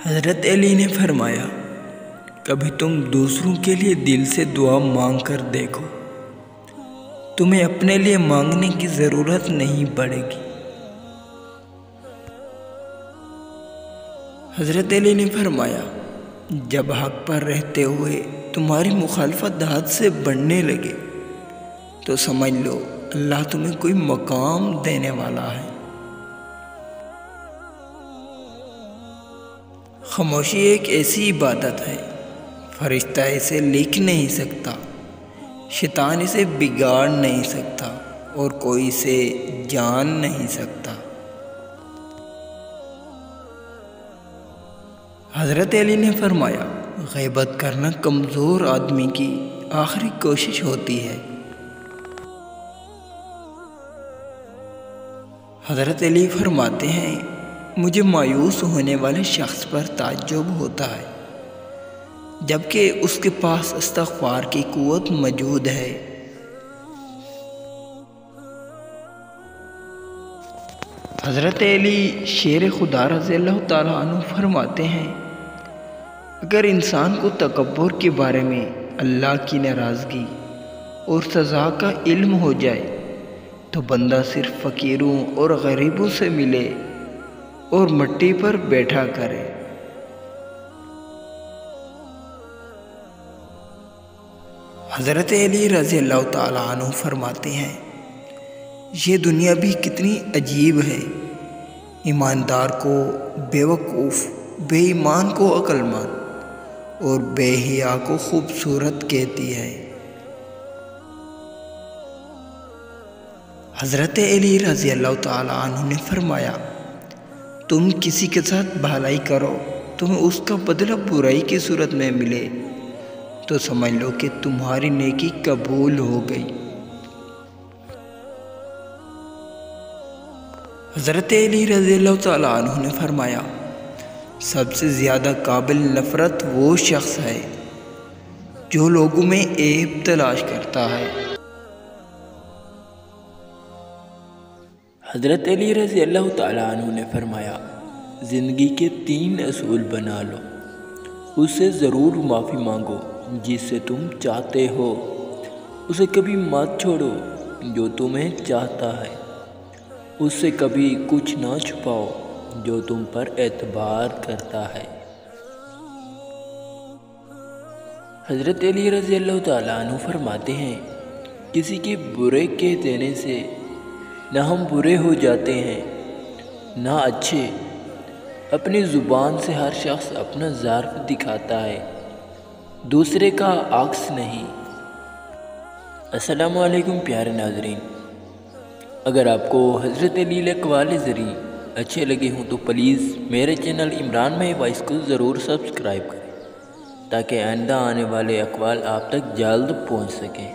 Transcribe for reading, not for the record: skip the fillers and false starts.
حضرت علی نے فرمایا، کبھی تم دوسروں کے لیے دل سے دعا مانگ کر دیکھو، تمہیں اپنے لیے مانگنے کی ضرورت نہیں پڑے گی۔ حضرت علی نے فرمایا، جب حق پر رہتے ہوئے تمہاری مخالفت حد سے بڑھنے لگے تو سمجھ لو اللہ تمہیں کوئی مقام دینے والا ہے۔ خاموشی ایک ایسی عبادت ہے، فرشتہ اسے لکھ نہیں سکتا، شیطان اسے بگاڑ نہیں سکتا اور کوئی اسے جان نہیں سکتا۔ حضرت علی نے فرمایا، غیبت کرنا کمزور آدمی کی آخری کوشش ہوتی ہے۔ حضرت علی فرماتے ہیں، مجھے مایوس ہونے والے شخص پر تعجب ہوتا ہے جبکہ اس کے پاس استغفار کی قوت موجود ہے۔ حضرت علی شیر خدا رضی اللہ تعالیٰ عنہ فرماتے ہیں، اگر انسان کو تکبر کے بارے میں اللہ کی ناراضگی اور سزا کا علم ہو جائے تو بندہ صرف فقیروں اور غریبوں سے ملے اور مٹی پر بیٹھا کرے۔ حضرت علی رضی اللہ تعالیٰ عنہ فرماتے ہیں، یہ دنیا بھی کتنی عجیب ہے، ایماندار کو بیوقوف، بے ایمان کو عقل مند اور بے حیا کو خوبصورت کہتی ہے۔ حضرت علی رضی اللہ تعالیٰ عنہ نے فرمایا، تم کسی کے ساتھ بھلائی کرو، تمہیں اس کا بدلہ برائی کی صورت میں ملے تو سمجھ لو کہ تمہاری نیکی قبول ہو گئی۔ حضرت علی رضی اللہ تعالیٰ عنہ نے فرمایا، سب سے زیادہ قابل نفرت وہ شخص ہے جو لوگوں میں عیب تلاش کرتا ہے۔ حضرت علی رضی اللہ تعالیٰ عنہ نے فرمایا، زندگی کے 3 اصول بنا لو، اس سے ضرور معافی مانگو جس سے تم چاہتے ہو، اسے کبھی مت چھوڑو جو تمہیں چاہتا ہے، اس سے کبھی کچھ نہ چھپاؤ جو تم پر اعتبار کرتا ہے۔ حضرت علی رضی اللہ تعالیٰ عنہ فرماتے ہیں، کسی کے برے کہہ دینے سے نہ ہم برے ہو جاتے ہیں نہ اچھے، اپنی زبان سے ہر شخص اپنا ظرف دکھاتا ہے، دوسرے کا عکس نہیں۔ السلام علیکم پیارے ناظرین، اگر آپ کو حضرت علی الاقوال زرعی اچھے لگے ہوں تو پلیز میرے چینل عمران مائی وائس کو ضرور سبسکرائب کریں تاکہ آئندہ آنے والے اقوال آپ تک جلد پہنچ سکیں۔